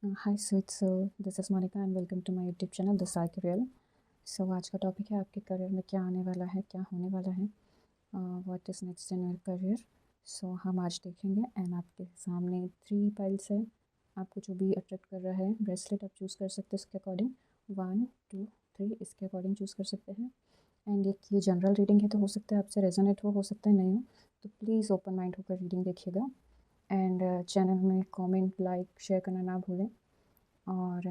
Hi sweet soul, this is Monika and welcome to my YouTube channel the psych real. So आज का topic है आपके career में क्या आने वाला है, क्या होने वाला है, what is next in your career. So हम आज देखेंगे एंड आपके सामने 3 फाइल्स है। आपको जो भी अट्रैक्ट कर रहा है ब्रेसलेट आप चूज़ कर सकते हैं इसके अकॉर्डिंग। 1 2 3 इसके अकॉर्डिंग चूज़ कर सकते हैं। एंड ये जनरल रीडिंग है तो हो सकता है आपसे रेजोनेट हो सकता है नहीं हो। तो प्लीज़ ओपन माइंड होकर रीडिंग देखिएगा। एंड चैनल में कमेंट लाइक शेयर करना ना भूलें और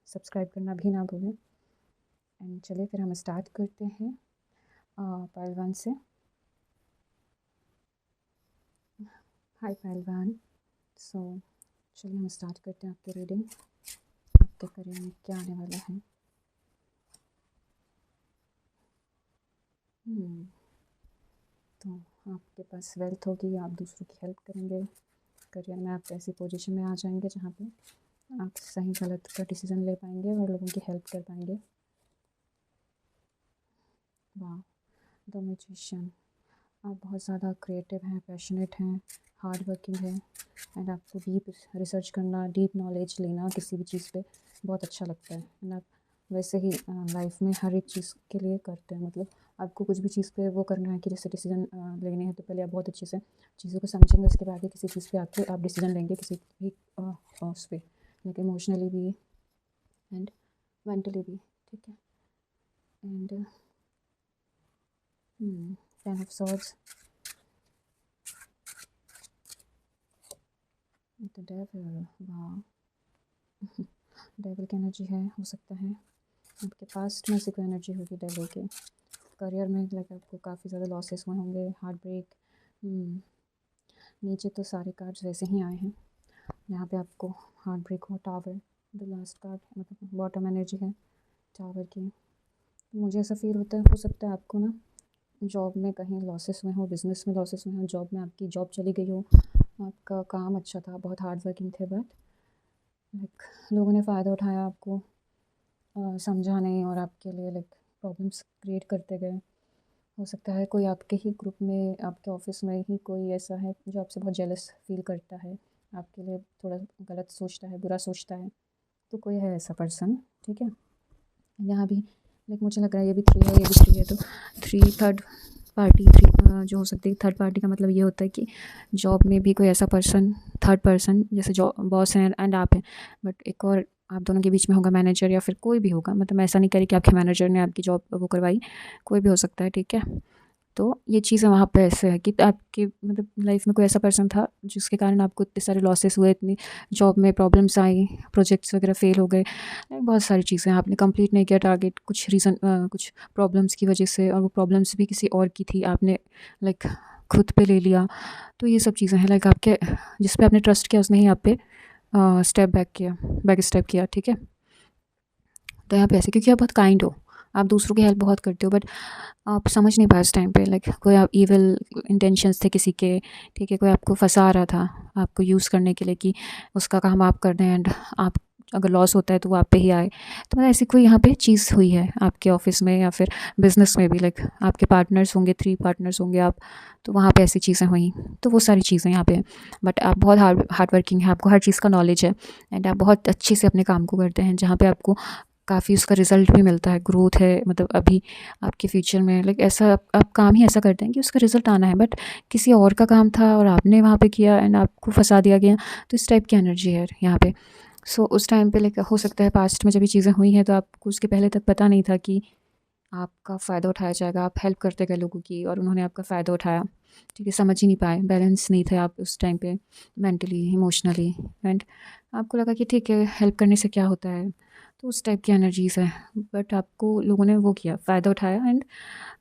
सब्सक्राइब करना भी ना भूलें। एंड चलिए फिर हम स्टार्ट करते हैं पहलवान से। हाय पहलवान। सो चलिए हम स्टार्ट करते हैं आपकी रीडिंग। आपके करियर में क्या आने वाला है। तो आपके पास वेल्थ होगी, आप दूसरों की हेल्प करेंगे। करियर में आप ऐसी पोजीशन में आ जाएंगे जहाँ पे आप सही गलत का डिसीज़न ले पाएंगे और लोगों की हेल्प कर पाएंगे। वाह, द मैजिशियन। आप बहुत ज़्यादा क्रिएटिव हैं, पैशनेट हैं, हार्ड वर्किंग हैं एंड आपको डीप रिसर्च करना, डीप नॉलेज लेना किसी भी चीज़ पे बहुत अच्छा लगता है। एंड आप वैसे ही लाइफ में हर एक चीज़ के लिए करते हैं, मतलब आपको कुछ भी चीज़ पे वो करना है कि जैसे डिसीजन लेने हैं तो पहले आप बहुत अच्छे से चीज़ों को समझेंगे, उसके बाद ही किसी चीज़ पे आके आप डिसीजन लेंगे किसी भी उस पर, लाइक इमोशनली भी एंड मेंटली भी। ठीक है। And 10 of swords, the devil. वाह, डेविल की एनर्जी है, हो सकता है आपके पास्ट में से कोई एनर्जी होगी डेविल के। करियर में लाइक आपको काफ़ी ज़्यादा लॉसेस हुए होंगे, हार्ट ब्रेक। नीचे तो सारे कार्ड्स वैसे ही आए हैं। यहाँ पे आपको हार्ट ब्रेक हो, टावर, द लास्ट कार्ड मतलब बॉटम एनर्जी है टावर की। मुझे ऐसा फील होता है, हो सकता है आपको ना जॉब में कहीं लॉसेस हुए हो, बिजनेस में लॉसेस हुए हो, जॉब में आपकी जॉब चली गई हो। आपका काम अच्छा था, बहुत हार्ड वर्किंग थे, बट लाइक लोगों ने फ़ायदा उठाया, आपको समझा नहीं और आपके लिए लाइक प्रॉब्लम्स क्रिएट करते गए। हो सकता है कोई आपके ही ग्रुप में, आपके ऑफिस में ही कोई ऐसा है जो आपसे बहुत जेलस फील करता है, आपके लिए थोड़ा गलत सोचता है, बुरा सोचता है। तो कोई है ऐसा पर्सन। ठीक है। यहाँ भी लाइक मुझे लग रहा है ये भी 3 है, ये भी 3 है, तो 3 थर्ड पार्टी, 3 जो हो सकती है। थर्ड पार्टी का मतलब ये होता है कि जॉब में भी कोई ऐसा पर्सन, थर्ड पर्सन, जैसे जॉब बॉस हैं एंड आप हैं, बट एक और आप दोनों के बीच में होगा मैनेजर या फिर कोई भी होगा। मतलब मैं ऐसा नहीं करी कि आपके मैनेजर ने आपकी जॉब वो करवाई, कोई भी हो सकता है। ठीक है। तो ये चीज़ें वहाँ पे ऐसे है कि आपकी मतलब लाइफ में कोई ऐसा पर्सन था जिसके कारण आपको इतने सारे लॉसेस हुए, इतनी जॉब में प्रॉब्लम्स आई, प्रोजेक्ट्स वगैरह फेल हो गए, बहुत सारी चीज़ें आपने कंप्लीट नहीं किया टारगेट, कुछ रीज़न, कुछ प्रॉब्लम्स की वजह से, और वो प्रॉब्लम्स भी किसी और की थी, आपने लाइक खुद पे ले लिया। तो ये सब चीज़ें हैं लाइक आपके, जिस पे आपने ट्रस्ट किया उसने ही आप पे स्टेप बैक किया, बैक स्टेप किया। ठीक है। तो यहाँ पे ऐसे, क्योंकि आप बहुत काइंड हो, आप दूसरों की हेल्प बहुत करते हो, बट आप समझ नहीं पाए उस टाइम पे लाइक कोई आप इविल इंटेंशंस थे किसी के। ठीक है। कोई आपको फंसा रहा था आपको यूज़ करने के लिए कि उसका काम आप कर दें एंड आप अगर लॉस होता है तो वो आप पे ही आए। तो मतलब ऐसी कोई यहाँ पे चीज़ हुई है आपके ऑफिस में या फिर बिजनेस में भी, लाइक आपके पार्टनर्स होंगे, 3 पार्टनर्स होंगे आप, तो वहाँ पे ऐसी चीज़ें हुई। तो वो सारी चीज़ें यहाँ पे, बट आप बहुत हार्ड वर्किंग है, आपको हर चीज़ का नॉलेज है एंड आप बहुत अच्छे से अपने काम को करते हैं, जहाँ पे आपको काफ़ी उसका रिज़ल्ट भी मिलता है, ग्रोथ है, मतलब अभी आपके फ्यूचर में लाइक ऐसा आप काम ही ऐसा करते हैं कि उसका रिज़ल्ट आना है, बट किसी और का काम था और आपने वहाँ पे किया एंड आपको फंसा दिया गया। तो इस टाइप की एनर्जी है यहाँ पे। सो उस टाइम पे लाइक हो सकता है पास्ट में जब ये चीज़ें हुई हैं तो आपको उसके पहले तक पता नहीं था कि आपका फ़ायदा उठाया जाएगा, आप हेल्प करते गए लोगों की और उन्होंने आपका फ़ायदा उठाया। ठीक है। समझ ही नहीं पाए, बैलेंस नहीं थे आप उस टाइम पे, मेंटली, इमोशनली, एंड आपको लगा कि ठीक है हेल्प करने से क्या होता है। तो उस टाइप की एनर्जीज़ है, बट आपको लोगों ने वो किया, फ़ायदा उठाया एंड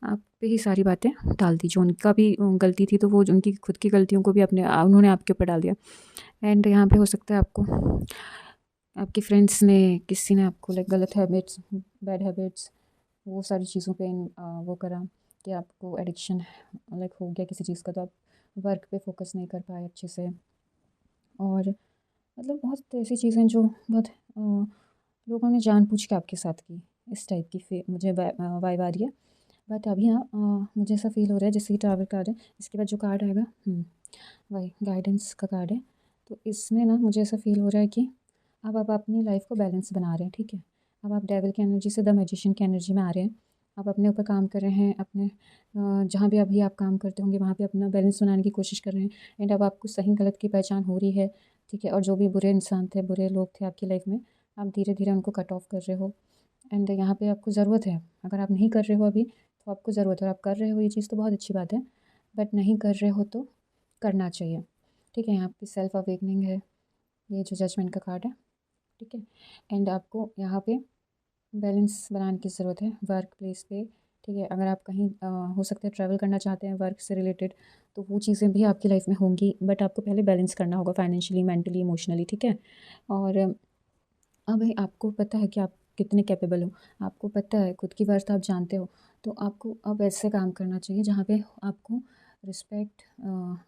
आप पे ही सारी बातें डाल दी। जो उनका भी गलती थी तो वो उनकी खुद की गलतियों को भी अपने उन्होंने आपके ऊपर डाल दिया। एंड यहाँ पे हो सकता है आपको आपके फ्रेंड्स ने, किसी ने आपको लाइक गलत हैबिट्स, बैड हैबिट्स, वो सारी चीज़ों पे वो करा कि आपको एडिक्शन लाइक हो गया किसी चीज़ का, तो आप वर्क पे फोकस नहीं कर पाए अच्छे से। और मतलब बहुत ऐसी चीज़ें जो बहुत लोगों ने जानबूझ के आपके साथ की, इस टाइप की मुझे वाइब आ रही है। बट अभी ना मुझे ऐसा फील हो रहा है जैसे ही टावर कार्ड है, इसके बाद जो कार्ड आएगा वही गाइडेंस का कार्ड है। तो इसमें ना मुझे ऐसा फील हो रहा है कि अब आप अपनी लाइफ को बैलेंस बना रहे हैं, ठीक है। अब आप डेविल की एनर्जी से द मैजिशियन की एनर्जी में आ रहे हैं। आप अपने ऊपर काम कर रहे हैं, अपने जहाँ भी अभी आप काम करते होंगे वहाँ पे अपना बैलेंस बनाने की कोशिश कर रहे हैं। एंड अब आपको सही गलत की पहचान हो रही है, ठीक है। और जो भी बुरे इंसान थे, बुरे लोग थे आपकी लाइफ में, आप धीरे धीरे उनको कट ऑफ कर रहे हो। एंड यहाँ पे आपको ज़रूरत है, अगर आप नहीं कर रहे हो अभी तो आपको ज़रूरत है, और आप कर रहे हो ये चीज़ तो बहुत अच्छी बात है, बट नहीं कर रहे हो तो करना चाहिए, ठीक है। यहाँ पे सेल्फ अवेकनिंग है, ये जो जजमेंट का कार्ड है, ठीक है। एंड आपको यहाँ पे बैलेंस बनाने की ज़रूरत है वर्क प्लेस पे, ठीक है। अगर आप कहीं हो सकता है ट्रैवल करना चाहते हैं वर्क से रिलेटेड, तो वो चीज़ें भी आपकी लाइफ में होंगी, बट आपको पहले बैलेंस करना होगा फाइनेंशियली, मेंटली, इमोशनली, ठीक है। और अब आपको पता है कि आप कितने कैपेबल हो, आपको पता है खुद की वर्थ आप जानते हो, तो आपको अब ऐसे काम करना चाहिए जहाँ पे आपको रिस्पेक्ट,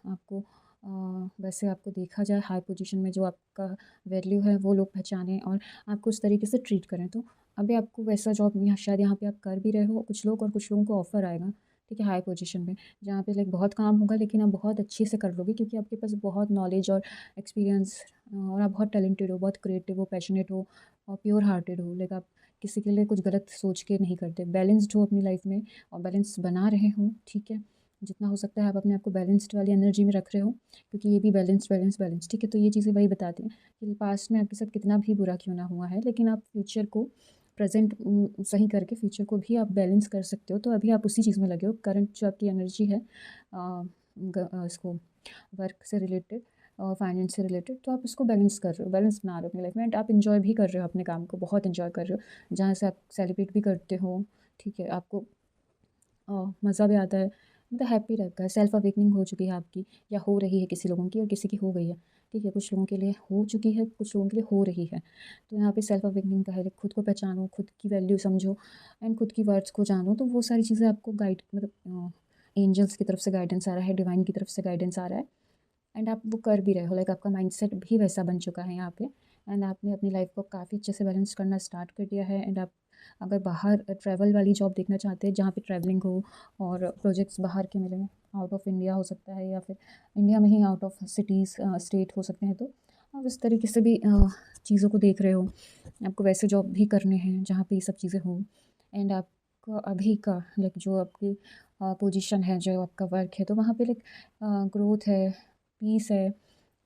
आपको वैसे आपको देखा जाए हाई पोजीशन में, जो आपका वैल्यू है वो लोग पहचानें और आपको उस तरीके से ट्रीट करें। तो अभी आपको वैसा जॉब यहाँ शायद यहाँ पे आप कर भी रहे हो कुछ लोग, और कुछ लोगों को ऑफ़र आएगा, ठीक है, हाई पोजीशन पे, जहाँ पे लाइक बहुत काम होगा लेकिन आप बहुत अच्छे से कर लोगे, क्योंकि आपके पास बहुत नॉलेज और एक्सपीरियंस, और आप बहुत टैलेंटेड हो, बहुत क्रिएटिव हो, पैशनेट हो और प्योर हार्टेड हो। लाइक आप किसी के लिए कुछ गलत सोच के नहीं करते, बैलेंस्ड हो अपनी लाइफ में और बैलेंस बना रहे हो, ठीक है। जितना हो सकता है आप अपने आप को बैलेंस्ड वाली एनर्जी में रख रहे हो, क्योंकि ये भी बैलेंस बैलेंस बैलेंस, ठीक है। तो ये चीज़ें वही बताती हैं कि पास्ट में आपके साथ कितना भी बुरा क्यों ना हुआ है, लेकिन आप फ्यूचर को प्रेजेंट सही करके फ्यूचर को भी आप बैलेंस कर सकते हो। तो अभी आप उसी चीज़ में लगे हो, करंट जो आपकी एनर्जी है इसको वर्क से रिलेटेड और फाइनेंस से रिलेटेड, तो आप इसको बैलेंस कर रहे हो, बैलेंस बना रहे हो अपनी लाइफ में। एंड आप इन्जॉय भी कर रहे हो अपने काम को, बहुत इन्जॉय कर रहे हो, जहाँ से आप सेलिब्रेट भी करते हो, ठीक है। आपको मज़ा भी आता है, मतलब हैप्पी रहता है। सेल्फ अवेकनिंग हो चुकी है आपकी, या हो रही है किसी लोगों की, और किसी की हो गई है, ठीक है। कुछ लोगों के लिए हो चुकी है, कुछ लोगों के लिए हो रही है। तो यहाँ पे सेल्फ अवेकनिंग का है, खुद को पहचानो, खुद की वैल्यू समझो एंड खुद की वर्ड्स को जानो। तो वो सारी चीज़ें आपको गाइड, मतलब एंजल्स की तरफ से गाइडेंस आ रहा है, डिवाइन की तरफ से गाइडेंस आ रहा है, एंड आप वो कर भी रहे हो। लाइक आपका माइंडसेट भी वैसा बन चुका है यहाँ पे, एंड आपने अपनी लाइफ को काफ़ी अच्छे से बैलेंस करना स्टार्ट कर दिया है। एंड आप अगर बाहर ट्रैवल वाली जॉब देखना चाहते हैं जहाँ पे ट्रैवलिंग हो और प्रोजेक्ट्स बाहर के मिलें, आउट ऑफ इंडिया हो सकता है, या फिर इंडिया में ही आउट ऑफ सिटीज़ स्टेट हो सकते हैं, तो आप इस तरीके से भी चीज़ों को देख रहे हो। आपको वैसे जॉब भी करने हैं जहाँ पे ये सब चीज़ें हों। एंड आपका अभी का लाइक जो आपकी पोजीशन है, जो आपका वर्क है, तो वहाँ पे लाइक ग्रोथ है, पीस है,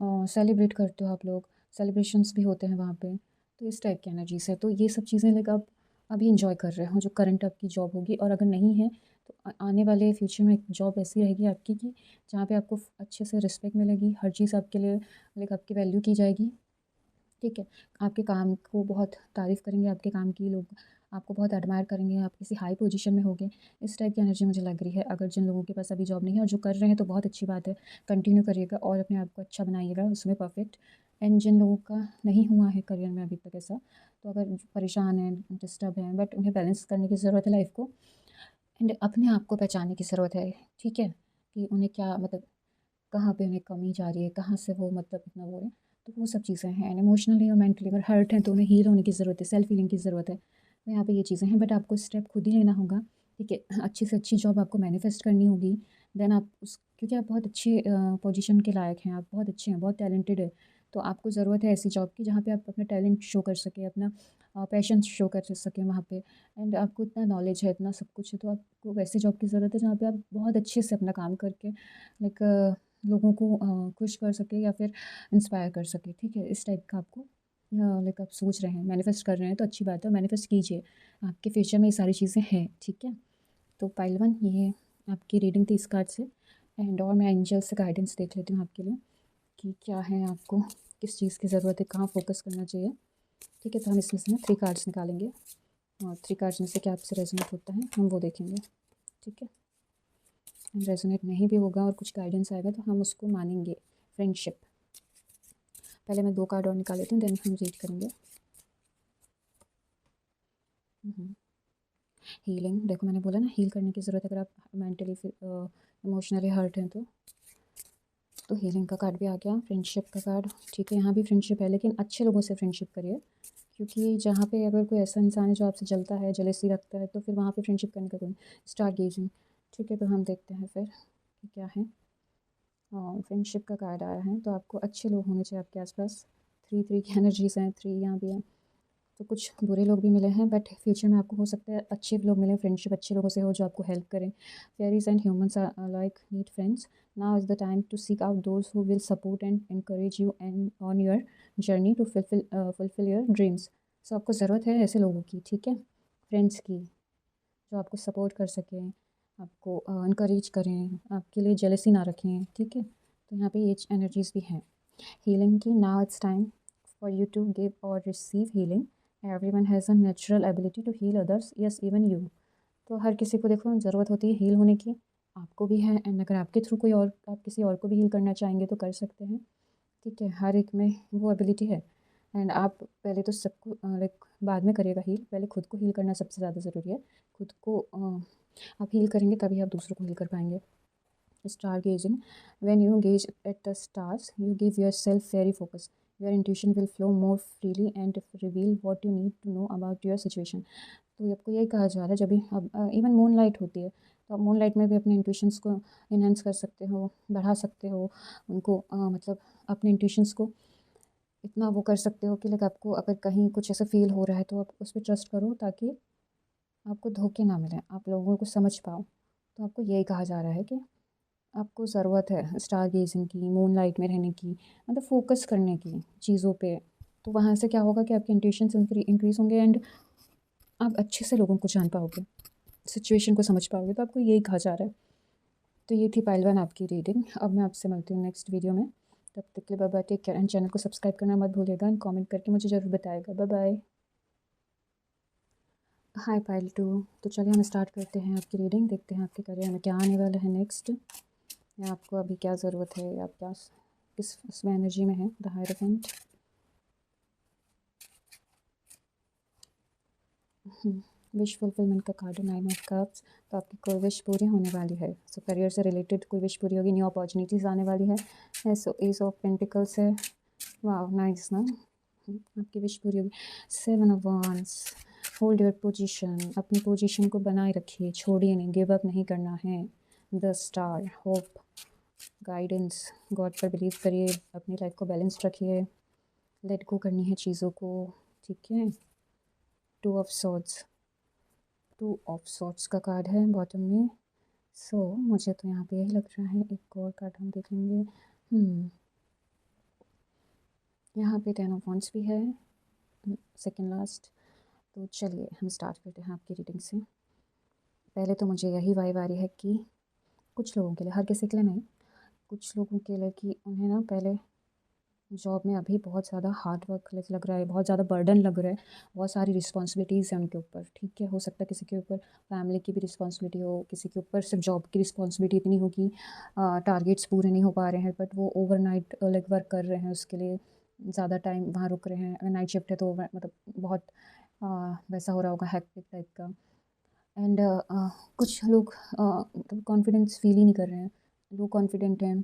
सेलिब्रेट करते हो आप लोग, सेलिब्रेशंस भी होते हैं वहाँ पे। तो इस टाइप की एनर्जीज़ है, तो ये सब चीज़ें लाइक आप अभी इंजॉय कर रहे हो जो करंट आपकी जॉब होगी। और अगर नहीं है तो आने वाले फ्यूचर में एक जॉब ऐसी रहेगी आपकी कि जहाँ पे आपको अच्छे से रिस्पेक्ट मिलेगी, हर चीज़ आपके लिए लाइक आपकी वैल्यू की जाएगी, ठीक है। आपके काम को बहुत तारीफ़ करेंगे, आपके काम की लोग आपको बहुत एडमायर करेंगे, आप किसी हाई पोजीशन में होगे। इस टाइप की एनर्जी मुझे लग रही है। अगर जिन लोगों के पास अभी जॉब नहीं है और जो कर रहे हैं तो बहुत अच्छी बात है, कंटिन्यू करिएगा और अपने आप को अच्छा बनाइएगा उसमें परफेक्ट। एंड जिन लोगों का नहीं हुआ है करियर में अभी तक ऐसा, तो अगर परेशान हैं, डिस्टर्ब हैं, बट उन्हें बैलेंस करने की ज़रूरत है लाइफ को, एंड अपने आप को पहचानने की ज़रूरत है, ठीक है। कि उन्हें क्या मतलब कहाँ पे उन्हें कमी जा रही है, कहाँ से वो मतलब इतना वो है। तो वो सब चीज़ें हैं, एंड इमोशनली और मेंटली अगर हर्ट हैं तो उन्हें हील होने की ज़रूरत है, सेल्फ हीलिंग की ज़रूरत है। तो यहाँ पे ये चीज़ें हैं, बट आपको स्टेप खुद ही लेना होगा, ठीक है। अच्छी से अच्छी जॉब आपको मैनिफेस्ट करनी होगी। देन आप उस, क्योंकि आप बहुत अच्छे पोजीशन के लायक हैं, आप बहुत अच्छे हैं, बहुत टैलेंटेड है। तो आपको ज़रूरत है ऐसी जॉब की जहाँ पे आप अपना टैलेंट शो कर सकें, अपना पैशन शो कर सकें वहाँ पे। एंड आपको इतना नॉलेज है, इतना सब कुछ है, तो आपको वैसी जॉब की ज़रूरत है जहाँ पे आप बहुत अच्छे से अपना काम करके लाइक लोगों को खुश कर सके या फिर इंस्पायर कर सके, ठीक है। इस टाइप का आपको लाइक आप सोच रहे हैं, मैनिफेस्ट कर रहे हैं, तो अच्छी बात है, मैनिफेस्ट कीजिए। आपके फ्यूचर में ये सारी चीज़ें हैं, ठीक है। तो पाइल वन, ये आपकी रीडिंग थी इस कार्ड से। एंड और मैं एंजल से गाइडेंस देख लेती हूँ आपके लिए कि क्या है, आपको किस चीज़ की ज़रूरत है, कहाँ फोकस करना चाहिए, ठीक है। तो हम इसमें से ना 3 कार्ड्स निकालेंगे और 3 कार्ड्स में से क्या आपसे रेजोनेट होता है हम वो देखेंगे, ठीक है। रेजोनेट नहीं भी होगा और कुछ गाइडेंस आएगा तो हम उसको मानेंगे। फ्रेंडशिप, पहले मैं 2 कार्ड और निकाल लेती हूँ, देन हम रीड करेंगे। हीलिंग, देखो मैंने बोला ना हील करने की ज़रूरत है अगर आप मेंटली फिर इमोशनली हर्ट हैं तो हीलिंग का कार्ड भी आ गया। फ्रेंडशिप का कार्ड, ठीक है, यहाँ भी फ्रेंडशिप है लेकिन अच्छे लोगों से फ्रेंडशिप करिए, क्योंकि जहाँ पे अगर कोई ऐसा इंसान है जो आपसे जलता है, जेलेसी रखता है, तो फिर वहाँ पे फ्रेंडशिप करने का कोई। स्टार गेजिंग, ठीक है। तो हम देखते हैं फिर कि क्या है। फ्रेंडशिप का कार्ड आया है, तो आपको अच्छे लोग होने चाहिए आपके आसपास। 3 की एनर्जीज़ हैं, 3 यहाँ भी है। तो कुछ बुरे लोग भी मिले हैं, बट फ्यूचर में आपको हो सकता है अच्छे लोग मिलें, फ्रेंडशिप अच्छे लोगों से हो जो आपको हेल्प करें। Fairies and humans are like need friends. Now is the time to seek out those who will support and encourage you and on your journey to fulfill your dreams। सो आपको ज़रूरत है ऐसे लोगों की, ठीक है, फ्रेंड्स की, जो आपको सपोर्ट कर सकें, आपको encourage करें, आपके लिए जेलसी ना रखें, ठीक है। तो यहाँ पे ये एनर्जीज़ भी हैं हीलिंग की। Now it's time for you to give और receive healing. Everyone has a natural ability to heal others, yes even you. तो हर किसी को देखो ज़रूरत होती है हील होने की, आपको भी है। एंड अगर आपके थ्रू कोई और, आप किसी और को भी हील करना चाहेंगे तो कर सकते हैं, ठीक है। हर एक में वो एबिलिटी है। एंड आप पहले तो सबको लाइक बाद में करिएगा हील, पहले खुद को हील करना सबसे ज़्यादा ज़रूरी है। खुद को आप हील करेंगे तभी आप दूसरों को हील कर पाएंगे। Star gazing, when you gaze at the stars you give yourself very focus, your intuition will flow more freely and reveal what you need to know about your situation. तो आपको यही कहा जा रहा है, जब भी अब इवन मून लाइट होती है तो आप मून लाइट में भी अपने इंट्यूशंस को इन्हेंस कर सकते हो, बढ़ा सकते हो उनको, मतलब अपने इंट्यूशंस को इतना वो कर सकते हो कि लाइक आपको अगर कहीं कुछ ऐसा फील हो रहा है तो आप उस पर ट्रस्ट करो ताकि आपको धोखे ना मिलें, आप लोगों को समझ पाओ। तो आपको यही कहा जा रहा है कि आपको ज़रूरत है स्टार गेजिंग की, मून लाइट में रहने की, मतलब फोकस करने की चीज़ों पे। तो वहाँ से क्या होगा कि आपके इंट्यूशंस इंक्रीज़ होंगे एंड आप अच्छे से लोगों को जान पाओगे, सिचुएशन को समझ पाओगे। तो आपको यही कहा जा रहा है। तो ये थी पाइल 1 आपकी रीडिंग। अब मैं आपसे मिलती हूँ नेक्स्ट वीडियो में। तब तक के लिए bye bye, take care and channel को सब्सक्राइब करना मत भूलिएगा एंड कमेंट करके मुझे ज़रूर बताइएगा। Bye bye. हाय पाइल 2, तो चलिए हम स्टार्ट करते हैं आपकी रीडिंग। देखते हैं आपके करियर में क्या आने वाला है नेक्स्ट, या आपको अभी क्या ज़रूरत है, या आप क्या किस उसमें एनर्जी में है। द हायरोफेंट, विश फुलफिलमेंट का कार्ड, 9 ऑफ कप्स। तो आपकी कोई विश पूरी होने वाली है। सो करियर से रिलेटेड कोई विश पूरी होगी, न्यू अपॉर्चुनिटीज़ आने वाली है। सो एस ऑफ पेंटिकल्स है, वाह नाइस ना, आपकी विश पूरी होगी। 7 of wands, hold your position, अपनी पोजीशन को बनाए रखिए, छोड़िए नहीं, गिव अप नहीं करना है। The star, hope, guidance, God पर बिलीव करिए, अपनी लाइफ को बैलेंस रखिए, लेट गो करनी है चीज़ों को, ठीक है। 2 ऑफ सॉर्ड्स, 2 ऑफ सॉर्ड्स का कार्ड है बॉटम में। सो मुझे तो यहाँ पे यही लग रहा है। एक और कार्ड हम देख लेंगे। यहाँ पे 10 ऑफ वांड्स भी है, सेकेंड लास्ट। तो चलिए हम स्टार्ट करते हैं आपकी रीडिंग से। पहले तो मुझे यही वाइब आ रही है कि कुछ लोगों के लिए, हर किसी के लिए नहीं, कुछ लोगों के लिए कि उन्हें ना पहले जॉब में अभी बहुत ज़्यादा हार्ड वर्क लग रहा है, बहुत ज़्यादा बर्डन लग रहा है, बहुत सारी रिस्पॉन्सिबिलिटीज़ हैं उनके ऊपर, ठीक है। हो सकता है किसी के ऊपर फैमिली की भी रिस्पॉन्सिबिलिटी हो, किसी के ऊपर सिर्फ जॉब की रिस्पॉन्सिबिलिटी इतनी हो कि टारगेट्स पूरे नहीं हो पा रहे हैं, बट वो ओवरनाइट लाइक वर्क कर रहे हैं, उसके लिए ज़्यादा टाइम वहाँ रुक रहे हैं। अगर नाइट शिफ्ट है तो मतलब बहुत वैसा हो रहा होगा, हैक्टिक टाइप का। एंड कुछ लोग मतलब कॉन्फिडेंस फील ही नहीं कर रहे हैं, लो कॉन्फिडेंट हैं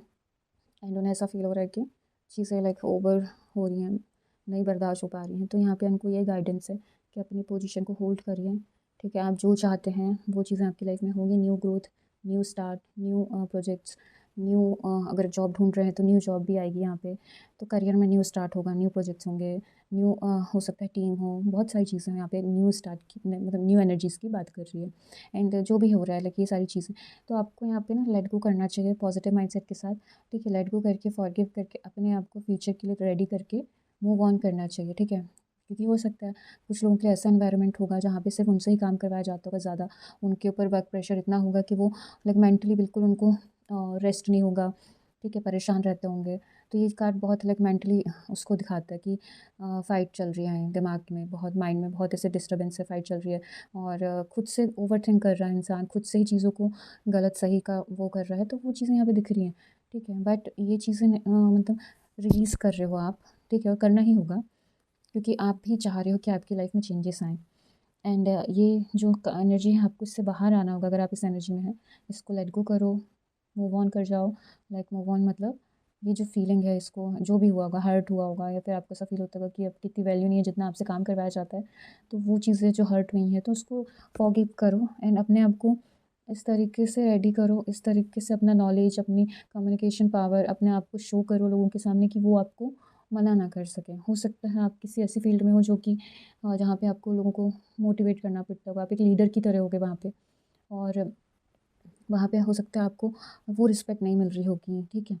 एंड उन्हें ऐसा फील हो रहा है कि चीज़ें लाइक ओवर हो रही हैं, नहीं बर्दाश्त हो पा रही हैं। तो यहाँ पे हमको ये गाइडेंस है कि अपनी पोजीशन को होल्ड करिए, ठीक है। आप जो चाहते हैं वो चीज़ें आपकी लाइफ में होंगी, new growth, new start, new projects, new अगर जॉब ढूंढ रहे हैं तो न्यू जॉब भी आएगी यहाँ पे। तो करियर में न्यू स्टार्ट होगा, न्यू प्रोजेक्ट्स होंगे, न्यू हो सकता है टीम हो, बहुत सारी चीज़ें हैं यहाँ पे। न्यू स्टार्ट की मतलब न्यू एनर्जीज़ की बात कर रही है। एंड जो भी हो रहा है लाइक ये सारी चीज़ें, तो आपको यहाँ पे ना लेट गो करना चाहिए पॉजिटिव माइंडसेट के साथ, ठीक है। लेट गो करके, फॉरगिव करके, अपने आप को फ्यूचर के लिए रेडी करके मूव ऑन करना चाहिए, ठीक है। क्योंकि हो सकता है कुछ लोगों के लिए ऐसा एनवायरनमेंट होगा जहाँ पे सिर्फ उनसे ही काम करवाया जाता होगा, ज़्यादा उनके ऊपर वर्क प्रेशर इतना होगा कि वो लाइक मेंटली बिल्कुल उनको रेस्ट नहीं होगा, ठीक है, परेशान रहते होंगे। तो ये कार्ड बहुत लाइक मेंटली उसको दिखाता है कि फ़ाइट चल रही है दिमाग में, बहुत माइंड में बहुत ऐसे डिस्टर्बेंस से फ़ाइट चल रही है, और खुद से ओवर थिंक कर रहा है इंसान, खुद से ही चीज़ों को गलत सही का वो कर रहा है। तो वो चीज़ें यहाँ पे दिख रही हैं, ठीक है। बट ये चीज़ें मतलब रिलीज़ कर रहे हो आप, ठीक है, और करना ही होगा क्योंकि आप भी चाह रहे हो कि आपकी लाइफ में चेंजेस आएँ। एंड ये जो एनर्जी है आपको इससे बाहर आना होगा। अगर आप इस एनर्जी में हैं, इसको लेट गो करो, मूव ऑन कर जाओ। लाइक मूव ऑन मतलब ये जो फीलिंग है, इसको जो भी हुआ होगा, हर्ट हुआ होगा, या फिर आपको ऐसा फील होता होगा कि अब कितनी वैल्यू नहीं है जितना आपसे काम करवाया जाता है, तो वो चीज़ें जो हर्ट हुई हैं तो उसको फॉरगिव करो एंड अपने आप को इस तरीके से रेडी करो, इस तरीके से अपना नॉलेज, अपनी कम्युनिकेशन पावर, अपने आप को शो करो लोगों के सामने कि वो आपको मना ना कर सकें। हो सकता है आप किसी ऐसी फ़ील्ड में हो जो कि जहाँ पे आपको लोगों को मोटिवेट करना पड़ता होगा, आप एक लीडर की तरह होगे वहाँ पे, और वहाँ पे हो सकता है आपको वो रिस्पेक्ट नहीं मिल रही होगी, ठीक है,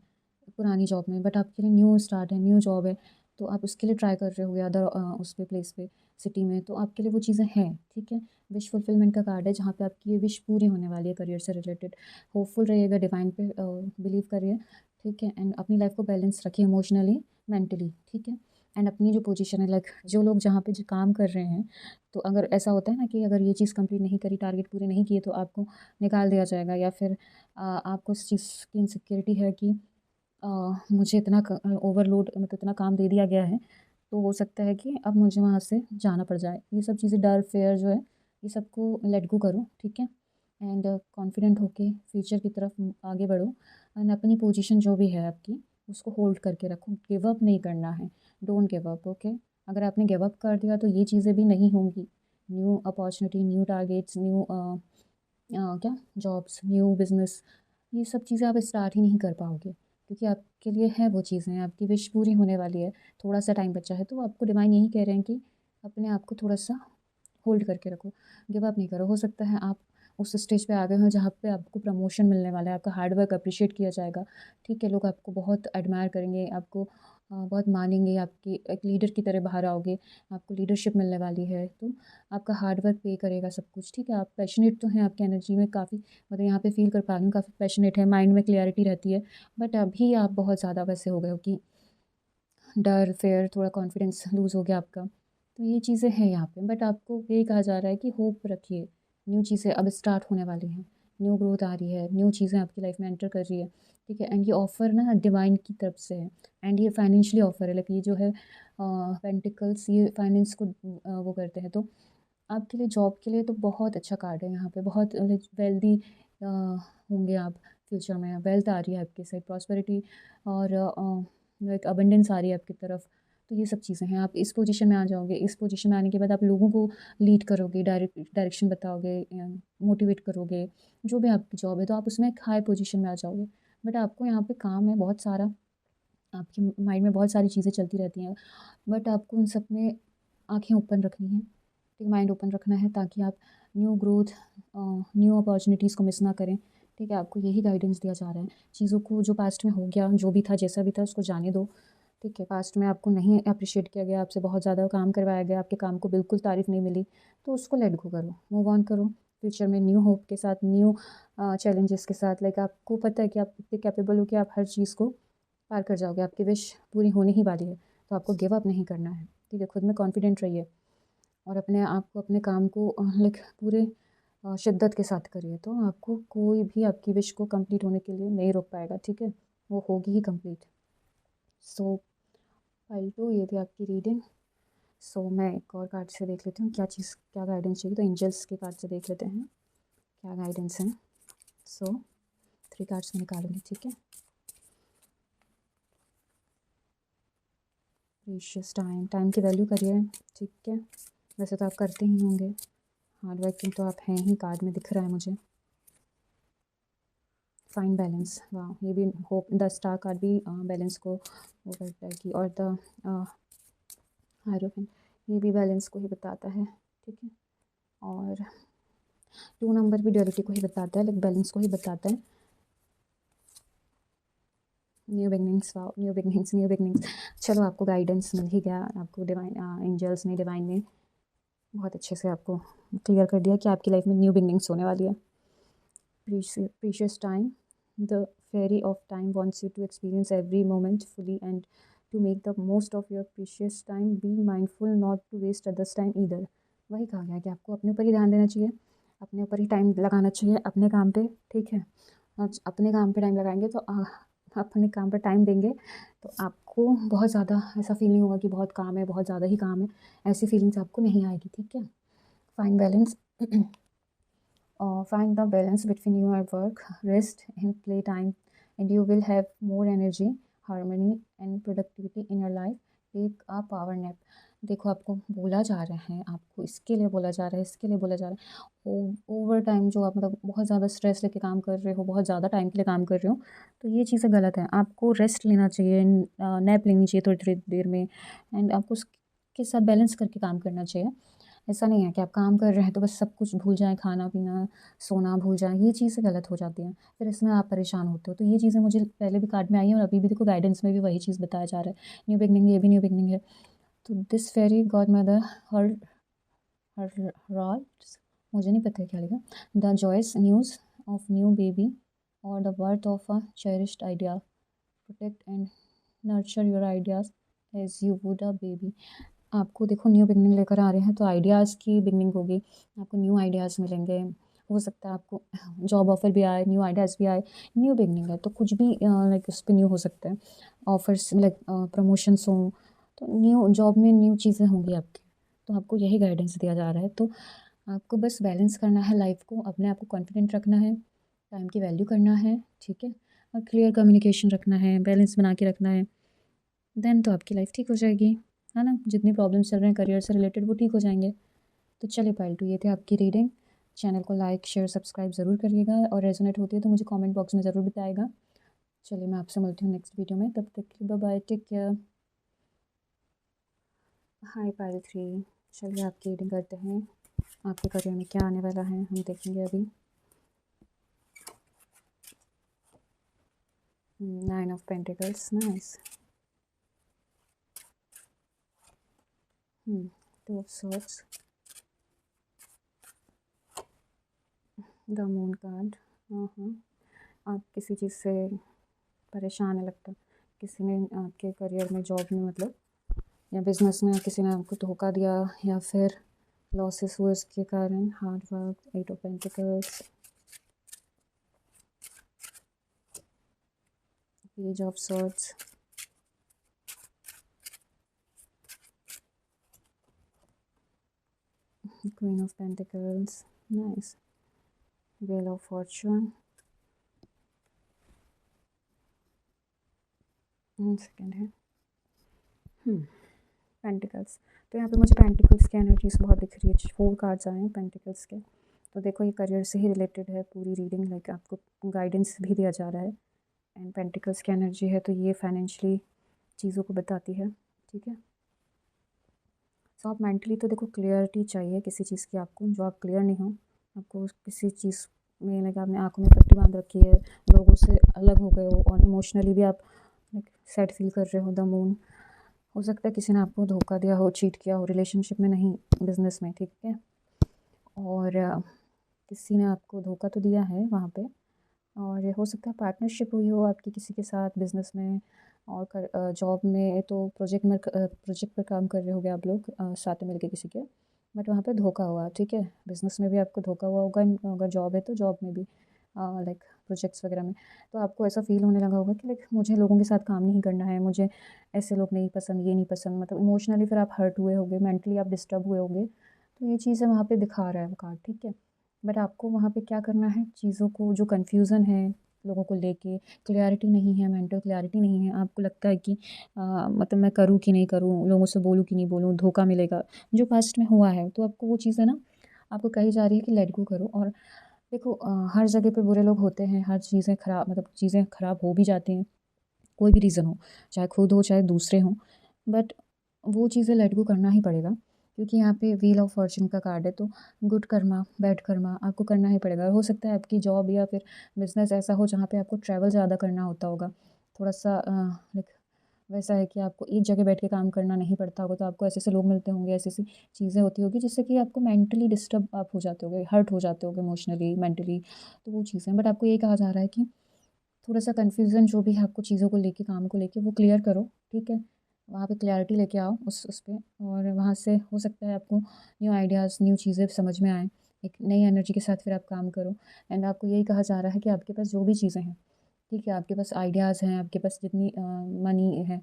पुरानी जॉब में, बट आपके लिए न्यू स्टार्ट है, न्यू जॉब है, तो आप उसके लिए ट्राई कर रहे होगे अदर उस पे प्लेस पे, सिटी में, तो आपके लिए वो चीज़ें हैं, ठीक है। विश फुलफिलमेंट का कार्ड है जहाँ पे आपकी ये विश पूरी होने वाली है करियर से रिलेटेड। होपफुल रहिएगा, डिवाइन पे बिलीव करिए, ठीक है, एंड अपनी लाइफ को बैलेंस रखिए इमोशनली, मेंटली, ठीक है। एंड अपनी जो पोजीशन है, लाइक जो लोग जहाँ पे जो काम कर रहे हैं, तो अगर ऐसा होता है ना कि अगर ये चीज़ कंप्लीट नहीं करी, टारगेट पूरे नहीं किए, तो आपको निकाल दिया जाएगा, या फिर आपको इस चीज़ की इनसिक्योरिटी है कि मुझे इतना ओवरलोड, मतलब इतना काम दे दिया गया है, तो हो सकता है कि अब मुझे वहाँ से जाना पड़ जाए। ये सब चीज़ें, डर, फ़ियर जो है, ये सबको लेट गो करो, ठीक है, एंड कॉन्फिडेंट होके फ्यूचर की तरफ आगे बढ़ो, एंड अपनी पोजीशन जो भी है आपकी, उसको होल्ड करके रखो, गिव अप नहीं करना है, डोंट गिव अप, ओके। अगर आपने गिव अप कर दिया तो ये चीज़ें भी नहीं होंगी, new opportunity, new targets, new क्या जॉब्स, न्यू बिज़नेस, ये सब चीज़ें आप स्टार्ट ही नहीं कर पाओगे, क्योंकि आपके लिए है वो चीज़ें, आपकी विश पूरी होने वाली है, थोड़ा सा टाइम बचा है, तो आपको डिवाइन यही कह रहे हैं कि अपने आप को थोड़ा सा होल्ड करके रखो, गिव अप नहीं करो। हो सकता है आप उस स्टेज पे आ गए हो जहाँ पे आपको प्रमोशन मिलने वाला है, आपका हार्ड वर्क अप्रिशिएट किया जाएगा, ठीक है, लोग आपको बहुत एडमायर करेंगे, आपको बहुत मानेंगे, आपकी एक लीडर की तरह बाहर आओगे, आपको लीडरशिप मिलने वाली है, तो आपका हार्ड वर्क पे करेगा सब कुछ, ठीक है। आप पैशनेट तो हैं, आपकी एनर्जी में काफ़ी, मतलब यहाँ पे फील कर पा रही हूँ, काफ़ी पैशनेट है, माइंड में क्लियरिटी रहती है, बट अभी आप बहुत ज़्यादा वैसे हो गए हो कि डर, फिर थोड़ा कॉन्फिडेंस लूज़ हो गया आपका, तो ये चीज़ें हैं यहाँ पे, बट आपको यही कहा जा रहा है कि होप रखिए, न्यू चीज़ें अब स्टार्ट होने वाली हैं, न्यू ग्रोथ आ रही है, न्यू चीज़ें आपकी लाइफ में एंटर कर रही है, ठीक है, एंड ये ऑफ़र ना डिवाइन की तरफ से है, एंड ये फाइनेंशियली ऑफ़र है, लाइक ये जो है पेंटिकल्स, ये फाइनेंस को वो करते हैं, तो आपके लिए जॉब के लिए तो बहुत अच्छा कार्ड है यहाँ पे, बहुत वेल्दी होंगे आप फ्यूचर में, वेल्थ आ रही है आपके साइड, प्रॉस्पेरिटी, और एक अबंडेंस आ रही है आपकी तरफ, तो ये सब चीज़ें हैं, आप इस पोजीशन में आ जाओगे, इस पोजीशन में आने के बाद आप लोगों को लीड करोगे, डायरेक्शन बताओगे, मोटिवेट करोगे, जो भी आपकी जॉब है, तो आप उसमें एक हाई पोजीशन में आ जाओगे, बट आपको यहाँ पे काम है बहुत सारा, आपके माइंड में बहुत सारी चीज़ें चलती रहती हैं, बट आपको उन सब में आँखें ओपन रखनी है, ठीक, माइंड ओपन रखना है, ताकि आप न्यू ग्रोथ, न्यू अपॉर्चुनिटीज़ को मिस ना करें, ठीक है। आपको यही गाइडेंस दिया जा रहा है, चीज़ों को जो पास्ट में हो गया, जो भी था, जैसा भी था, उसको जाने दो, ठीक है। पास्ट में आपको नहीं अप्रिशिएट किया गया, आपसे बहुत ज़्यादा काम करवाया गया, आपके काम को बिल्कुल तारीफ़ नहीं मिली, तो उसको लेट गो करो, मूव ऑन करो, फ्यूचर में न्यू होप के साथ, न्यू चैलेंजेस के साथ, लाइक आपको पता है कि आप इतने कैपेबल हो कि आप हर चीज़ को पार कर जाओगे, आपकी विश पूरी होने ही वाली है, तो आपको गिव अप नहीं करना है, ठीक है। खुद में कॉन्फिडेंट रहिए, और अपने आप को, अपने काम को लाइक पूरे शिद्दत के साथ करिए, तो आपको कोई भी आपकी विश को कंप्लीट होने के लिए नहीं रोक पाएगा, ठीक है, वो होगी ही कंप्लीट। सो फाइल टू, ये थी आपकी रीडिंग। सो मैं एक और कार्ड से देख लेती हूँ क्या चीज़, क्या गाइडेंस चाहिए, तो एंजल्स के कार्ड से देख लेते हैं क्या गाइडेंस है। सो 3 कार्ड्स मैं निकालूंगी, ठीक है। प्रीशियस टाइम, टाइम की वैल्यू करिए, ठीक है, वैसे तो आप करते ही होंगे, हार्ड वर्किंग तो आप हैं ही, कार्ड में दिख रहा है मुझे। फाइन बैलेंस, वाह, ये भी होप, द स्टार कार्ड भी बैलेंस को वो करता है कि, और द हायरोफेंट, ये भी बैलेंस को ही बताता है, ठीक है, और 2 नंबर भी ड्यूअलिटी को ही बताता है, लाइक बैलेंस को ही बताता है। न्यू बिगनिंग्स, वाह, न्यू बिगनिंग्स, न्यू बिगनिंग्स, चलो आपको गाइडेंस मिल ही गया, आपको डिवाइन एंजल्स ने, डिवाइन ने बहुत अच्छे से आपको क्लियर कर दिया कि आपकी लाइफ में न्यू बिगनिंग्स होने वाली है। Precious time, the fairy of time wants you to experience every moment fully, and to make the most of your precious time, be mindful not to waste others' time either. वही कहा गया कि आपको अपने ऊपर ही ध्यान देना चाहिए, अपने ऊपर ही टाइम लगाना चाहिए, अपने काम पे, ठीक है। आज अपने काम पे टाइम लगाएंगे तो अपने काम पे टाइम देंगे, तो आपको बहुत ज़्यादा ऐसा फील नहीं होगा कि बहुत काम है, बहुत ज़्यादा ही काम है, ऐसी फीलिंग्स आपको नहीं आएगी, ठीक है। Fine balance, find the balance between your work, rest, and playtime, and you will have more energy, harmony, and productivity in your life. Take a power nap. देखो आपको बोला जा रहा है, आपको इसके लिए बोला जा रहा है, इसके लिए बोला जा रहा है। ओवर टाइम जो आप मतलब बहुत ज़्यादा स्ट्रेस लेके काम कर रहे हो, बहुत ज़्यादा टाइम के लिए काम कर रहे हो, तो ये चीज़ें गलत हैं। आपको रेस्ट लेना चाहिए, नैप लेनी चाहिए थोड़ी-थोड़ी देर में, एंड आपको उसके साथ बैलेंस करके काम करना चाहिए। ऐसा नहीं है कि आप काम कर रहे हैं तो बस सब कुछ भूल जाएँ, खाना-पीना, सोना भूल जाएँ, ये चीज़ें गलत हो जाती हैं। फिर इसमें आप परेशान होते हो। तो ये चीज़ें मुझे पहले भी कार्ड में आई हैं और अभी भी देखो गाइडेंस में भी वही चीज़ बताया जा रहा है। न्यू बिगिनिंग, ये भी न्यू बिगिनिंग है। तो this fairy godmother her heralds, मुझे नहीं पता है क्या लिखा, the joyous news of new baby और the birth of a cherished idea, protect and nurture your ideas as you would a baby. आपको देखो न्यू बिगनिंग लेकर आ रहे हैं तो आइडियाज़ की बिगनिंग होगी, आपको न्यू आइडियाज़ मिलेंगे। हो सकता है आपको जॉब ऑफ़र भी आए, न्यू आइडियाज़ भी आए। न्यू बिगनिंग है तो कुछ भी लाइक उस पे न्यू हो सकता है। ऑफ़र्स लाइक प्रमोशंस हों, तो न्यू जॉब में न्यू चीज़ें होंगी आपकी। तो आपको यही गाइडेंस दिया जा रहा है। तो आपको बस बैलेंस करना है लाइफ़ को, अपने आप को कॉन्फिडेंट रखना है, टाइम की वैल्यू करना है, ठीक है? और क्लियर कम्युनिकेशन रखना है, बैलेंस बना के रखना है। देन तो आपकी लाइफ़ ठीक हो जाएगी, है ना? जितनी प्रॉब्लम्स चल रहे हैं करियर से रिलेटेड वो ठीक हो जाएँगे। तो चलिए पायल 2 ये थी आपकी रीडिंग। चैनल को लाइक, शेयर, सब्सक्राइब ज़रूर करिएगा और रेज़ोनेट होती है तो मुझे कमेंट बॉक्स में ज़रूर बताइएगा। चलिए मैं आपसे मिलती हूँ नेक्स्ट वीडियो में, तब तक के लिए बाय-बाय, टेक केयर। हाय पायल 3, चलिए आपकी रीडिंग करते हैं। आपके करियर में क्या आने वाला है हम देखेंगे अभी। 9 of pentacles, nice. 2 of swords, the moon card. आप किसी चीज़ से परेशान है लगता है। किसी ने आपके करियर में, जॉब में मतलब, या बिज़नेस में किसी ने आपको धोखा दिया या फिर लॉसेस हुए उसके कारण। Hard work, 8 of pentacles, page of swords, queen of pentacles, nice. Wheel of Fortune, second है पेंटिकल्स। तो यहाँ पे मुझे पेंटिकल्स की एनर्जीज बहुत दिख रही है। 4 कार्ड्स आए हैं पेंटिकल्स के। तो देखो ये करियर से ही रिलेटेड है पूरी रीडिंग, लाइक आपको गाइडेंस भी दिया जा रहा है। एंड पेंटिकल्स की एनर्जी है तो ये फाइनेंशियली चीज़ों को बताती है, ठीक है? सो आप मेंटली तो देखो क्लियरिटी चाहिए किसी चीज़ की आपको, जो आप क्लियर नहीं हो, आपको किसी चीज़ में लाइक आपने आँखों में पट्टी बांध रखी है, लोगों से अलग हो गए हो और इमोशनली भी आप लाइक सैड फील कर रहे हो। द मून, हो सकता है किसी ने आपको धोखा दिया हो, चीट किया हो, रिलेशनशिप में नहीं, बिजनेस में, ठीक है? और किसी ने आपको धोखा तो दिया है वहाँ पे, और हो सकता है पार्टनरशिप हुई हो आपकी किसी के साथ बिज़नेस में, और जॉब में तो प्रोजेक्ट पर काम कर रहे होगे आप लोग साथ में मिलके किसी के, बट वहाँ पे धोखा हुआ, ठीक है? बिज़नेस में भी आपको धोखा हुआ होगा, अगर जॉब है तो जॉब में भी लाइक प्रोजेक्ट्स वगैरह में। तो आपको ऐसा फ़ील होने लगा होगा कि लाइक मुझे लोगों के साथ काम नहीं करना है, मुझे ऐसे लोग नहीं पसंद, ये नहीं पसंद, मतलब इमोशनली फिर आप हर्ट हुए होगे, मेंटली आप डिस्टर्ब हुए होगे। तो ये चीज़ें वहाँ पे दिखा रहा है वो कार्ड, ठीक है? बट आपको वहाँ पे क्या करना है, चीज़ों को, जो कन्फ्यूज़न है लोगों को लेके, क्लैरिटी नहीं है, मेंटल क्लैरिटी नहीं है, आपको लगता है कि मतलब मैं करूँ कि नहीं करूँ, लोगों से बोलूँ कि नहीं बोलूँ, धोखा मिलेगा, जो पास्ट में हुआ है। तो आपको वो चीज़ें ना, आपको कही जा रही है कि लेट गो करो। और देखो हर जगह पे बुरे लोग होते हैं, हर चीज़ें ख़राब, मतलब चीज़ें ख़राब हो भी जाती हैं, कोई भी रीज़न हो, चाहे खुद हो चाहे दूसरे हों, बट वो चीज़ें लेट गो करना ही पड़ेगा, क्योंकि यहाँ पे व्हील ऑफ फॉर्च्यून का कार्ड है। तो गुड कर्मा, बैड कर्मा आपको करना ही पड़ेगा। हो सकता है आपकी जॉब या फिर बिज़नेस ऐसा हो जहाँ पे आपको ट्रैवल ज़्यादा करना होता होगा, थोड़ा-सा लाइक वैसा है कि आपको एक जगह बैठ के काम करना नहीं पड़ता होगा, तो आपको ऐसे-ऐसे लोग मिलते होंगे, ऐसी-ऐसी चीज़ें होती होगी जिससे कि आपको मेंटली डिस्टर्ब आप हो जाते होगे, हर्ट हो जाते होगे इमोशनली, मेंटली। तो वो चीज़ें, बट आपको यही कहा जा रहा है कि थोड़ा-सा कन्फ्यूज़न जो भी है आपको चीज़ों को लेके, काम को लेके, वो क्लियर करो, ठीक है? वहाँ पे क्लैरिटी लेके आओ उस पे, और वहाँ से हो सकता है आपको न्यू आइडियाज़, न्यू चीज़ें समझ में आएँ। एक नई एनर्जी के साथ फिर आप काम करो। एंड आपको यही कहा जा रहा है कि आपके पास जो भी चीज़ें हैं, ठीक है? आपके पास आइडियाज़ हैं, आपके पास जितनी मनी है,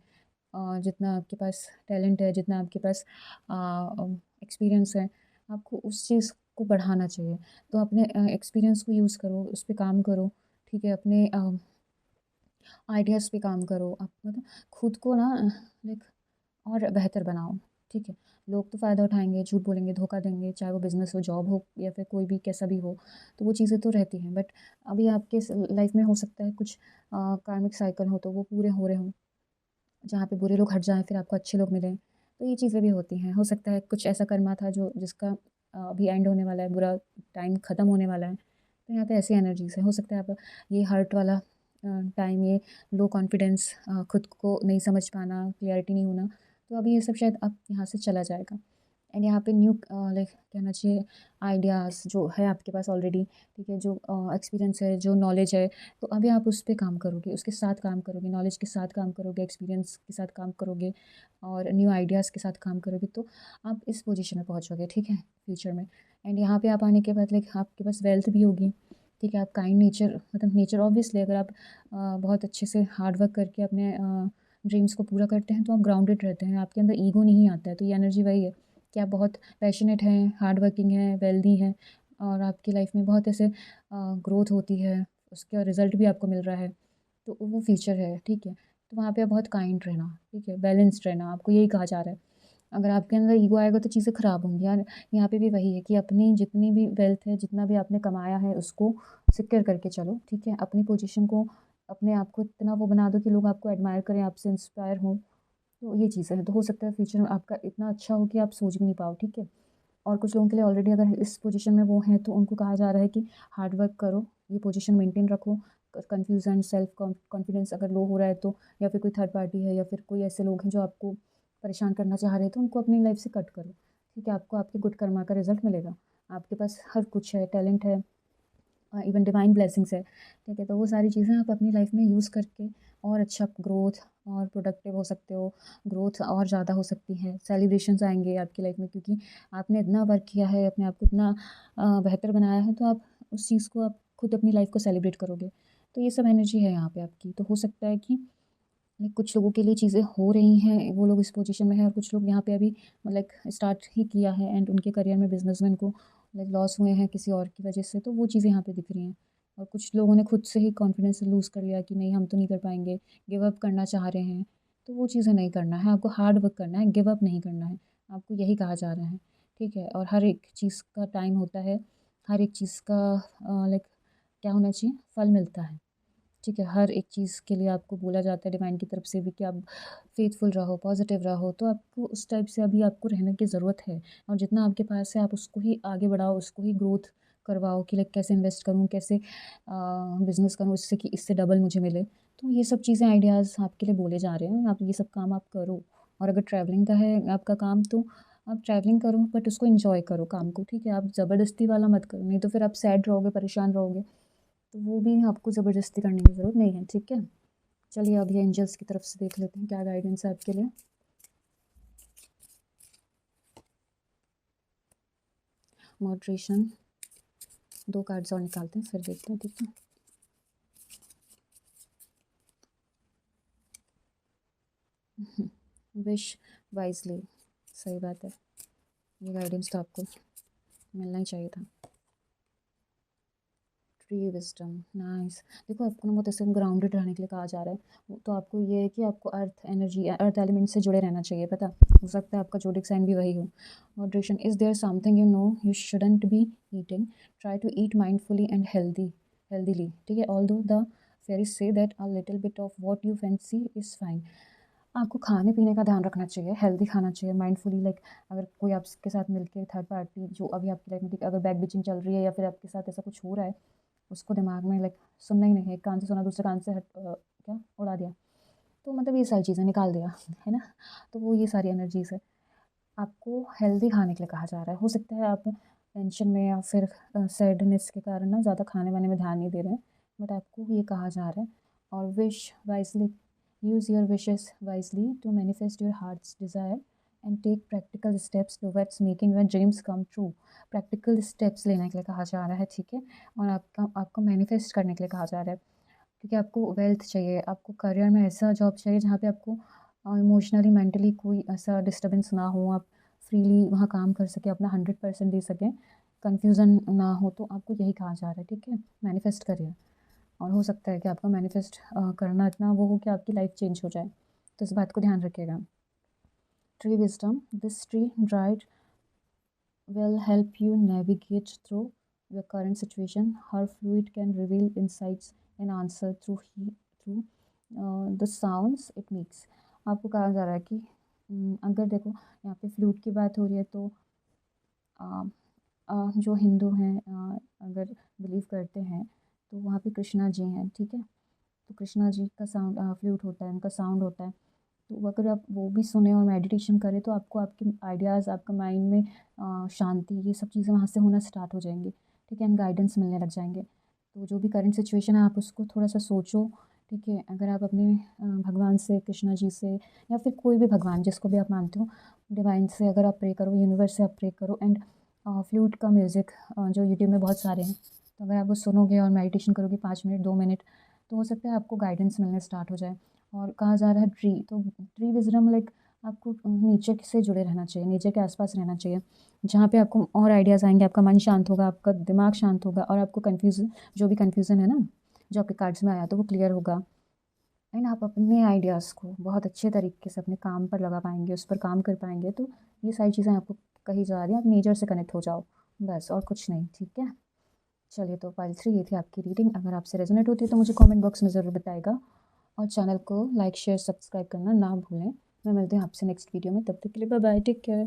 जितना आपके पास टैलेंट है, जितना आपके पास एक्सपीरियंस है, आपको उस चीज़ को बढ़ाना चाहिए। तो अपने एक्सपीरियंस को यूज़ करो, उस पे काम करो, ठीक है? अपने आइडियाज़ पे काम करो। आप मतलब खुद को ना लाइक और बेहतर बनाओ, ठीक है। लोग तो फ़ायदा उठाएँगे, झूठ बोलेंगे, धोखा देंगे, चाहे वो बिज़नेस हो, जॉब हो या फिर कोई भी कैसा भी हो, तो वो चीज़ें तो रहती हैं। बट अभी आपके लाइफ़ में हो सकता है कुछ कार्मिक साइकिल हो तो वो पूरे हो रहे हों, जहाँ पे बुरे लोग हट जाएँ फिर आपको अच्छे लोग मिलें, तो ये चीज़ें भी होती हैं। हो सकता है कुछ ऐसा कर्मा था जो जिसका अभी एंड होने वाला है, बुरा टाइम ख़त्म होने वाला है, तो यहाँ पे ऐसी एनर्जीज़ हैं। हो सकता है आप ये हर्ट वाला टाइम, ये लो कॉन्फिडेंस, खुद को नहीं समझ पाना, क्लैरिटी नहीं होना, तो अभी ये सब शायद अब यहाँ से चला जाएगा। एंड यहाँ पे न्यू लाइक कहना चाहिए आइडियाज़ जो है आपके पास ऑलरेडी, ठीक है, जो एक्सपीरियंस है, जो नॉलेज है, तो अभी आप उस पे काम करोगे, उसके साथ काम करोगे, नॉलेज के साथ काम करोगे, एक्सपीरियंस के साथ काम करोगे और न्यू आइडियाज़ के साथ काम करोगे, तो आप इस पोजीशन में पहुँचोगे, ठीक है, फ्यूचर में। एंड यहाँ पे आप आने के बाद लाइक आपके पास वेल्थ भी होगी, ठीक है, आप काइंड नेचर, मतलब नेचर ऑब्वियसली अगर आप बहुत अच्छे से हार्ड वर्क करके अपने ड्रीम्स को पूरा करते हैं तो आप ग्राउंडेड रहते हैं, आपके अंदर ईगो नहीं आता है, तो ये एनर्जी वही है कि आप बहुत पैशनेट हैं, हार्ड वर्किंग हैं, वेल्दी हैं और आपकी लाइफ में बहुत ऐसे ग्रोथ होती है, उसका रिज़ल्ट भी आपको मिल रहा है, तो वो फ्यूचर है, ठीक है। तो वहाँ पे आप बहुत काइंड रहना, ठीक है, बैलेंस्ड रहना, आपको यही कहा जा रहा है। अगर आपके अंदर ईगो आएगा तो चीज़ें ख़राब होंगी यार। यहाँ पे भी वही है कि अपनी जितनी भी वेल्थ है, जितना भी आपने कमाया है, उसको सिक्योर करके चलो, ठीक है। अपनी पोजीशन को, अपने आप को इतना वो बना दो कि लोग आपको एडमायर करें, आपसे इंस्पायर हों, तो ये चीज़ें हैं। तो हो सकता है फ्यूचर में आपका इतना अच्छा हो कि आप सोच भी नहीं पाओ, ठीक है। और कुछ लोगों के लिए ऑलरेडी अगर इस पोजीशन में वो हैं तो उनको कहा जा रहा है कि हार्ड वर्क करो, ये पोजीशन मेंटेन रखो, कन्फ्यूज़न, सेल्फ कॉन्फिडेंस अगर लो हो रहा है तो, या फिर कोई थर्ड पार्टी है या फिर कोई ऐसे लोग हैं जो आपको परेशान करना चाह रहे हैं, तो उनको अपनी लाइफ से कट करो, ठीक है। आपको आपके गुड कर्मा का रिजल्ट मिलेगा, आपके पास हर कुछ है, टैलेंट है, इवन डिवाइन ब्लेसिंग्स है, ठीक है। तो वो सारी चीज़ें आप अपनी लाइफ में यूज़ करके और अच्छा ग्रोथ और प्रोडक्टिव हो सकते हो, ग्रोथ और ज़्यादा हो सकती है, सेलिब्रेशंस आएंगे आपकी लाइफ में क्योंकि आपने इतना वर्क किया है, अपने आप को इतना बेहतर बनाया है, तो आप उस चीज़ को आप खुद अपनी लाइफ को सेलिब्रेट करोगे। तो ये सब एनर्जी है यहाँ पे आपकी। तो हो सकता है कि कुछ लोगों के लिए चीज़ें हो रही हैं, वो लोग इस पोजीशन में हैं और कुछ लोग यहाँ पे अभी लाइक स्टार्ट ही किया है एंड उनके करियर में बिजनेसमैन को लाइक लॉस हुए हैं किसी और की वजह से, तो वो चीज़ें यहाँ पे दिख रही हैं। और कुछ लोगों ने खुद से ही कॉन्फिडेंस लूज़ कर लिया कि नहीं हम तो नहीं कर पाएंगे, गिव अप करना चाह रहे हैं, तो वो चीज़ें नहीं करना है, आपको हार्ड वर्क करना है, गिव अप नहीं करना है, आपको यही कहा जा रहा है, ठीक है। और हर एक चीज़ का टाइम होता है, हर एक चीज़ का लाइक क्या होना चाहिए, फल मिलता है, ठीक है। हर एक चीज़ के लिए आपको बोला जाता है डिवाइन की तरफ से भी कि आप फेथफुल रहो, पॉजिटिव रहो, तो आपको उस टाइप से अभी आपको रहने की ज़रूरत है। और जितना आपके पास है आप उसको ही आगे बढ़ाओ, उसको ही ग्रोथ करवाओ कि लाइक कैसे इन्वेस्ट करूँ, कैसे बिज़नेस करूँ इससे कि इससे डबल मुझे मिले। तो ये सब चीज़ें आइडियाज़ आपके लिए बोले जा रहे हैं, आप ये सब काम आप करो। और अगर ट्रैवलिंग का है आपका काम तो आप ट्रैवलिंग करो बट उसको एन्जॉय करो काम को, ठीक है। आप ज़बरदस्ती वाला मत करो, नहीं तो फिर आप सैड रहोगे, परेशान रहोगे, तो वो भी आपको ज़बरदस्ती करने की ज़रूरत नहीं है, ठीक है। चलिए अब ये एंजल्स की तरफ से देख लेते हैं क्या गाइडेंस है आपके लिए। मॉडरेशन, 2 कार्ड्स और निकालते हैं फिर देखते हैं, ठीक है। विश वाइजली, सही बात है, ये गाइडेंस तो आपको मिलना ही चाहिए था। Tree wisdom, nice. देखो आपको ना बहुत ऐसे ग्राउंडेड रहने के लिए कहा जा रहा है, तो आपको ये है कि आपको अर्थ एनर्जी, अर्थ एलिमेंट से जुड़े रहना चाहिए, पता हो सकता है आपका जोडिक साइन भी वही हो। Moderation, is there something you know you shouldn't be eating, try to eat mindfully and healthily, ठीक है। Although the fairies say that a little bit of what you fancy is fine. आपको खाने पीने का ध्यान रखना चाहिए, हेल्दी खाना चाहिए, माइंडफुली, लाइक अगर कोई आपके साथ मिलके थर्ड पार्टी जो अभी आपकी लाइफ में अगर बैक बिचिंग चल रही है या फिर आपके साथ ऐसा कुछ हो रहा है, उसको दिमाग में लाइक सुनना ही नहीं है, एक कान से सुना दूसरे कान से क्या उड़ा दिया, तो मतलब ये सारी चीज़ें निकाल दिया है ना। तो वो ये सारी एनर्जीज है, आपको हेल्दी खाने के लिए कहा जा रहा है। हो सकता है आप टेंशन में या फिर सैडनेस के कारण ना ज़्यादा खाने वाने में ध्यान नहीं दे रहे हैं, बट आपको ये कहा जा रहा है। और wish wisely, use your wishes wisely to manifest your heart's desire and take practical steps towards making your dreams come true. Practical steps लेने के लिए कहा जा रहा है, ठीक है। और आपको मैनिफेस्ट करने के लिए कहा जा रहा है, क्योंकि आपको वेल्थ चाहिए, आपको करियर में ऐसा जॉब चाहिए जहाँ पे आपको इमोशनली मेंटली कोई ऐसा डिस्टर्बेंस ना हो, आप फ्रीली वहाँ काम कर सकें, अपना 100% दे सकें, कन्फ्यूज़न ना हो, तो आपको यही कहा जा रहा है, ठीक है। मैनिफेस्ट करिए और हो सकता है कि आपका मैनिफेस्ट करना इतना वो हो कि आपकी लाइफ चेंज हो जाए, तो इस बात को ध्यान रखिएगा। Tree wisdom. This tree dried will help you navigate through your current situation. Her fluid can reveal insights and answer through the sounds it makes. आपको कहा जा रहा है कि अगर देखो यहाँ पे फ्लूट की बात हो रही है तो आ, जो हिंदू हैं अगर बिलीव करते हैं तो वहाँ पे कृष्णा जी हैं, ठीक है। तो कृष्णा जी का साउंड फ्लूट होता है, उनका साउंड होता है। तो अगर आप वो भी सुने और मेडिटेशन करें तो आपको आपके आइडियाज़, आपका माइंड में शांति, ये सब चीज़ें वहाँ से होना स्टार्ट हो जाएंगी, ठीक है। एंड गाइडेंस मिलने लग जाएंगे। तो जो भी करंट सिचुएशन है आप उसको थोड़ा सा सोचो, ठीक है। अगर आप अपने भगवान से, कृष्णा जी से, या फिर कोई भी भगवान जिसको भी आप मानते हो, डिवाइन से अगर आप प्रे करो, यूनिवर्स से आप प्रे करो। एंड फ्लूट का म्यूज़िक जो यूट्यूब में बहुत सारे हैं, तो अगर आप वो सुनोगे और मेडिटेशन करोगे 5 मिनट 2 मिनट, तो हो सकता है आपको गाइडेंस मिलने स्टार्ट हो जाए। और कहा जा रहा है ट्री, तो ट्री विजडम लाइक आपको नेचर से जुड़े रहना चाहिए, नेचर के आसपास रहना चाहिए, जहाँ पे आपको और आइडियाज़ आएंगे, आपका मन शांत होगा, आपका दिमाग शांत होगा, और आपको कन्फ्यूज़न, जो भी कन्फ्यूज़न है ना जो आपके कार्ड्स में आया, तो वो क्लियर होगा। एंड आप अपने आइडियाज़ को बहुत अच्छे तरीके से अपने काम पर लगा पाएंगे, उस पर काम कर पाएंगे। तो ये सारी चीज़ें आपको कही जा रही हैं, आप नेचर से कनेक्ट हो जाओ, बस और कुछ नहीं, ठीक है। चलिए, तो पाइल 3 ये थी आपकी रीडिंग। अगर आपसे रेजोनेट होती है तो मुझे कमेंट बॉक्स में ज़रूर बताएगा, और चैनल को लाइक शेयर सब्सक्राइब करना ना भूलें। मैं मिलती हूँ आपसे नेक्स्ट वीडियो में, तब तक के लिए बाय बाय, टेक केयर।